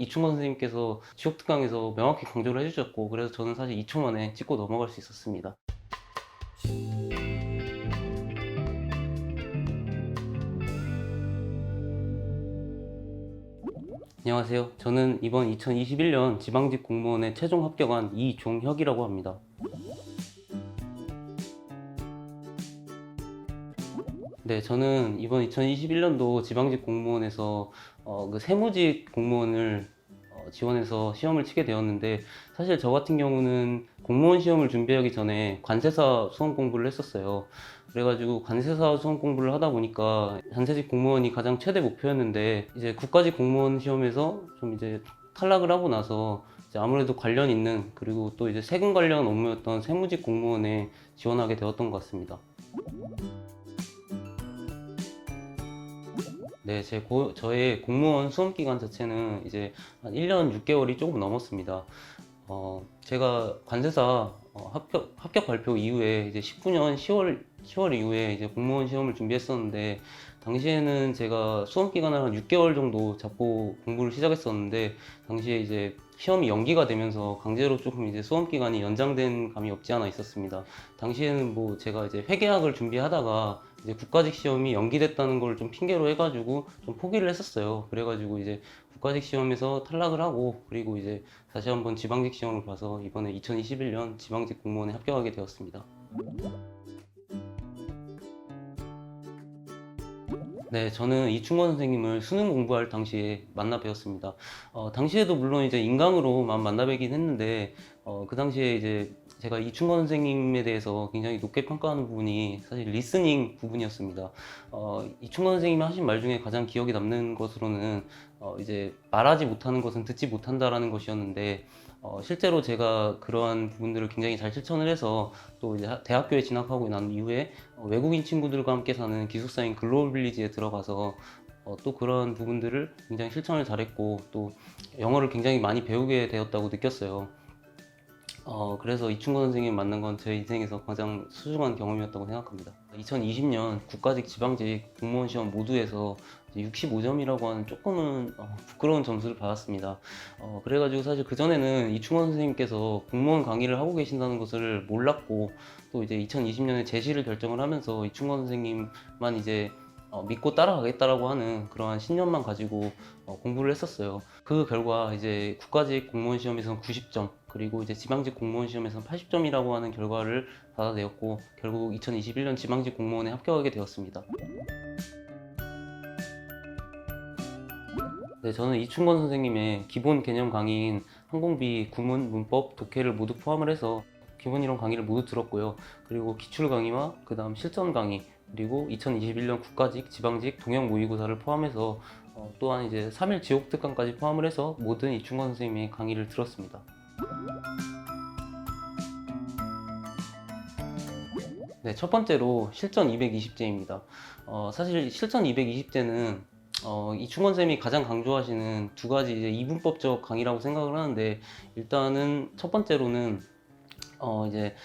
이충건 선생님께서 지옥 특강에서 명확히 강조를 해주셨고, 그래서 저는 사실 2초 만에 찍고 넘어갈 수 있었습니다. 안녕하세요. 저는 이번 2021년 지방직 공무원에 최종 합격한 이종혁이라고 합니다. 네, 저는 이번 2021년도 지방직 공무원에서 그 세무직 공무원을 지원해서 시험을 치게 되었는데, 사실 저 같은 경우는 공무원 시험을 준비하기 전에 관세사 수험 공부를 했었어요. 그래가지고 관세사 수험 공부를 하다 보니까 관세직 공무원이 가장 최대 목표였는데, 이제 국가직 공무원 시험에서 좀 이제 탈락을 하고 나서 이제 아무래도 관련 있는, 그리고 또 이제 세금 관련 업무였던 세무직 공무원에 지원하게 되었던 것 같습니다. 네, 저의 공무원 수험 기간 자체는 이제 한 1년 6개월이 조금 넘었습니다. 제가 관세사 합격 발표 이후에 이제 19년 10월 이후에 이제 공무원 시험을 준비했었는데, 당시에는 제가 수험 기간을 한 6개월 정도 잡고 공부를 시작했었는데, 당시에 이제 시험이 연기가 되면서 강제로 조금 이제 수험 기간이 연장된 감이 없지 않아 있었습니다. 당시에는 뭐 제가 이제 회계학을 준비하다가 이제 국가직 시험이 연기됐다는 걸 좀 핑계로 해가지고 좀 포기를 했었어요. 그래가지고 이제 국가직 시험에서 탈락을 하고, 그리고 이제 다시 한번 지방직 시험을 봐서 이번에 2021년 지방직 공무원에 합격하게 되었습니다. 네, 저는 이충건 선생님을 수능 공부할 당시에 만나 뵈었습니다. 당시에도 물론 이제 인강으로만 만나 뵈긴 했는데, 그 당시에 이제 제가 이충건 선생님에 대해서 굉장히 높게 평가하는 부분이 사실 리스닝 부분이었습니다. 이충건 선생님이 하신 말 중에 가장 기억에 남는 것으로는 이제 말하지 못하는 것은 듣지 못한다라는 것이었는데, 실제로 제가 그러한 부분들을 굉장히 잘 실천을 해서 또 이제 대학교에 진학하고 난 이후에 외국인 친구들과 함께 사는 기숙사인 글로벌 빌리지에 들어가서 또 그런 부분들을 굉장히 실천을 잘했고, 또 영어를 굉장히 많이 배우게 되었다고 느꼈어요. 그래서 이충건 선생님 만난 건 제 인생에서 가장 소중한 경험이었다고 생각합니다. 2020년 국가직, 지방직 공무원 시험 모두에서 65점이라고 하는 조금은 부끄러운 점수를 받았습니다. 그래가지고 사실 그전에는 이충원 선생님께서 공무원 강의를 하고 계신다는 것을 몰랐고, 또 이제 2020년에 재시를 결정을 하면서 이충원 선생님만 이제 믿고 따라가겠다라고 하는 그러한 신념만 가지고 공부를 했었어요. 그 결과 이제 국가직 공무원 시험에서는 90점, 그리고 이제 지방직 공무원 시험에서는 80점이라고 하는 결과를 받아내었고, 결국 2021년 지방직 공무원에 합격하게 되었습니다. 네, 저는 이충건 선생님의 기본 개념 강의인 항공비, 구문, 문법, 독해를 모두 포함을 해서 기본 이론 강의를 모두 들었고요. 그리고 기출 강의와 그 다음 실전 강의, 그리고 2021년 국가직, 지방직, 동형 모의고사를 포함해서 또한 이제 3일 지옥 특강까지 포함을 해서 모든 이충건 선생님의 강의를 들었습니다. 네, 첫 번째로 실전 220제입니다. 사실 실전 220제는 이충건 쌤이 가장 강조하시는 두 가지 이제 이분법적 강의라고 생각을 하는데, 일단은 첫 번째로는 이제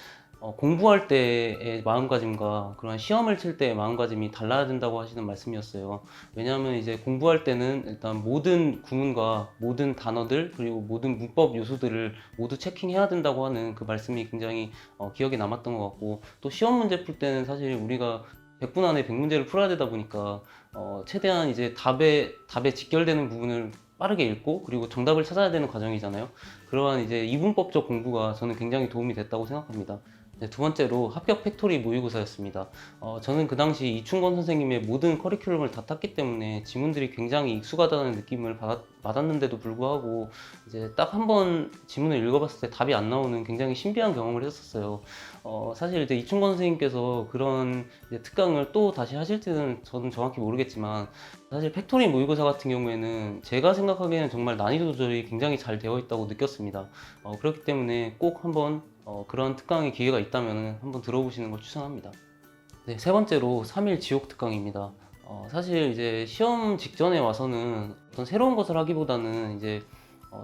공부할 때의 마음가짐과 그런 시험을 칠 때의 마음가짐이 달라야 된다고 하시는 말씀이었어요. 왜냐하면 이제 공부할 때는 일단 모든 구문과 모든 단어들, 그리고 모든 문법 요소들을 모두 체킹해야 된다고 하는 그 말씀이 굉장히 기억에 남았던 것 같고, 또 시험 문제 풀 때는 사실 우리가 100분 안에 100문제를 풀어야 되다 보니까 최대한 이제 답에 직결되는 부분을 빠르게 읽고, 그리고 정답을 찾아야 되는 과정이잖아요. 그러한 이제 이분법적 공부가 저는 굉장히 도움이 됐다고 생각합니다. 네, 두 번째로 합격 팩토리 모의고사였습니다. 저는 그 당시 이충건 선생님의 모든 커리큘럼을 다 탔기 때문에 지문들이 굉장히 익숙하다는 느낌을 받았는데도 불구하고, 이제 딱 한 번 지문을 읽어봤을 때 답이 안 나오는 굉장히 신비한 경험을 했었어요. 사실 이제 이충건 선생님께서 그런 이제 특강을 또 다시 하실지는 저는 정확히 모르겠지만, 사실 팩토리 모의고사 같은 경우에는 제가 생각하기에는 정말 난이도 조절이 굉장히 잘 되어 있다고 느꼈습니다. 그렇기 때문에 꼭 한번 그런 특강의 기회가 있다면 한번 들어보시는 걸 추천합니다. 네, 세 번째로 3일 지옥 특강입니다. 사실 이제 시험 직전에 와서는 어떤 새로운 것을 하기보다는 이제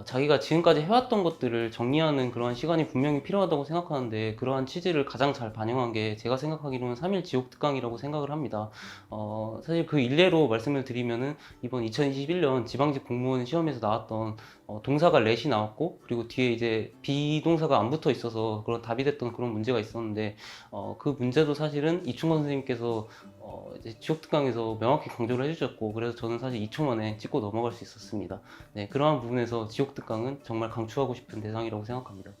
자기가 지금까지 해왔던 것들을 정리하는 그러한 시간이 분명히 필요하다고 생각하는데 그러한 취지를 가장 잘 반영한 게 제가 생각하기로는 3일 지옥 특강이라고 생각을 합니다. 사실 그 일례로 말씀을 드리면은 이번 2021년 지방직 공무원 시험에서 나왔던 동사가 let이 나왔고 그리고 뒤에 이제 비동사가 안 붙어 있어서 그런 답이 됐던 그런 문제가 있었는데 그 문제도 사실은 이충건 선생님께서 이제 지옥 특강에서 명확히 강조를 해주셨고 그래서 저는 사실 2초 만에 찍고 넘어갈 수 있었습니다. 네, 그러한 부분에서 지옥 특강은 정말 강추하고 싶은 대상이라고 생각합니다.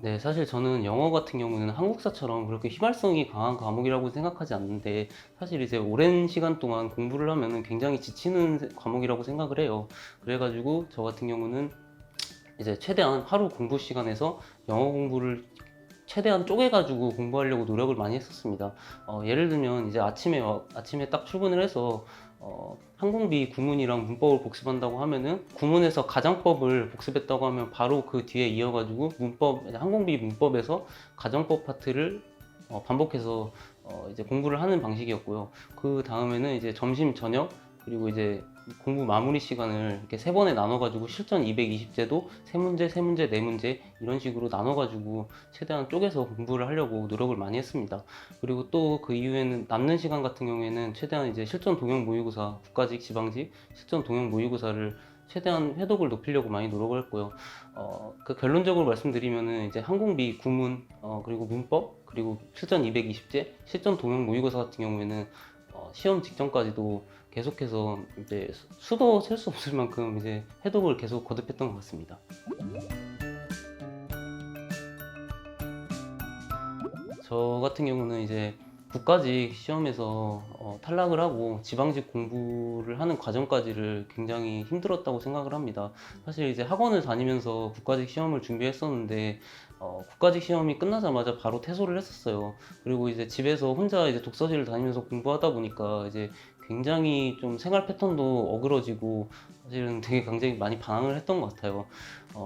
네, 사실 저는 영어 같은 경우는 한국사처럼 그렇게 휘발성이 강한 과목이라고 생각하지 않는데 사실 이제 오랜 시간 동안 공부를 하면은 굉장히 지치는 과목이라고 생각을 해요. 그래가지고 저 같은 경우는 이제 최대한 하루 공부 시간에서 영어 공부를 최대한 쪼개가지고 공부하려고 노력을 많이 했었습니다. 예를 들면 이제 아침에 딱 출근을 해서 항공비 구문이랑 문법을 복습한다고 하면은 구문에서 가정법을 복습했다고 하면 바로 그 뒤에 이어가지고 항공비 문법에서 가정법 파트를 반복해서 이제 공부를 하는 방식이었고요. 그 다음에는 이제 점심, 저녁 그리고 이제 공부 마무리 시간을 이렇게 세 번에 나눠가지고 실전 220제도 세 문제, 세 문제, 네 문제 이런 식으로 나눠가지고 최대한 쪼개서 공부를 하려고 노력을 많이 했습니다. 그리고 또 그 이후에는 남는 시간 같은 경우에는 최대한 이제 실전 동형 모의고사, 국가직, 지방직 실전 동형 모의고사를 최대한 회독을 높이려고 많이 노력을 했고요. 그 결론적으로 말씀드리면은 이제 항공비, 구문, 그리고 문법, 그리고 실전 220제, 실전 동형 모의고사 같은 경우에는 시험 직전까지도 계속해서 이제 수도 셀 수 없을 만큼 이제 해독을 계속 거듭했던 것 같습니다. 저 같은 경우는 이제 국가직 시험에서 탈락을 하고 지방직 공부를 하는 과정까지를 굉장히 힘들었다고 생각을 합니다. 사실 이제 학원을 다니면서 국가직 시험을 준비했었는데 국가직 시험이 끝나자마자 바로 퇴소를 했었어요. 그리고 이제 집에서 혼자 이제 독서실을 다니면서 공부하다 보니까 이제 굉장히 좀 생활 패턴도 어그러지고 사실은 되게 굉장히 많이 반항을 했던 것 같아요.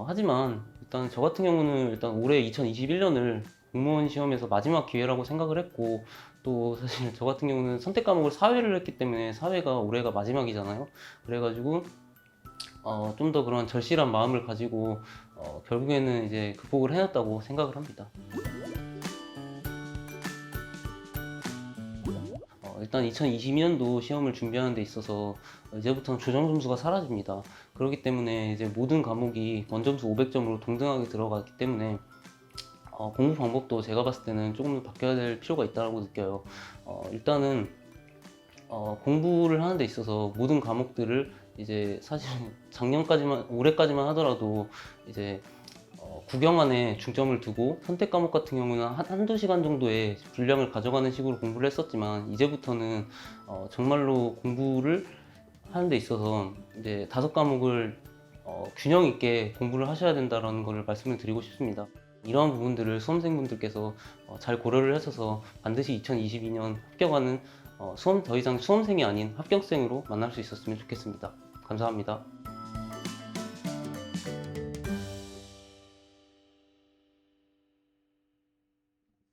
하지만 일단 저 같은 경우는 일단 올해 2021년을 공무원 시험에서 마지막 기회라고 생각을 했고 또 사실 저 같은 경우는 선택 과목을 사회를 했기 때문에 사회가 올해가 마지막이잖아요. 그래가지고 좀 더 그런 절실한 마음을 가지고 결국에는 이제 극복을 해냈다고 생각을 합니다. 일단 2022년도 시험을 준비하는 데 있어서 이제부터는 조정 점수가 사라집니다. 그렇기 때문에 이제 모든 과목이 원점수 500점으로 동등하게 들어가기 때문에 공부 방법도 제가 봤을 때는 조금 더 바뀌어야 될 필요가 있다고 느껴요. 일단은 공부를 하는 데 있어서 모든 과목들을 이제 사실 올해까지만 하더라도 이제 국영안에 중점을 두고 선택 과목 같은 경우는 한두 시간 정도의 분량을 가져가는 식으로 공부를 했었지만 이제부터는 정말로 공부를 하는 데 있어서 이제 5과목을 균형 있게 공부를 하셔야 된다는 걸 말씀을 드리고 싶습니다. 이러한 부분들을 수험생분들께서 잘 고려를 하셔서 반드시 2022년 합격하는 더 이상 수험생이 아닌 합격생으로 만날 수 있었으면 좋겠습니다. 감사합니다.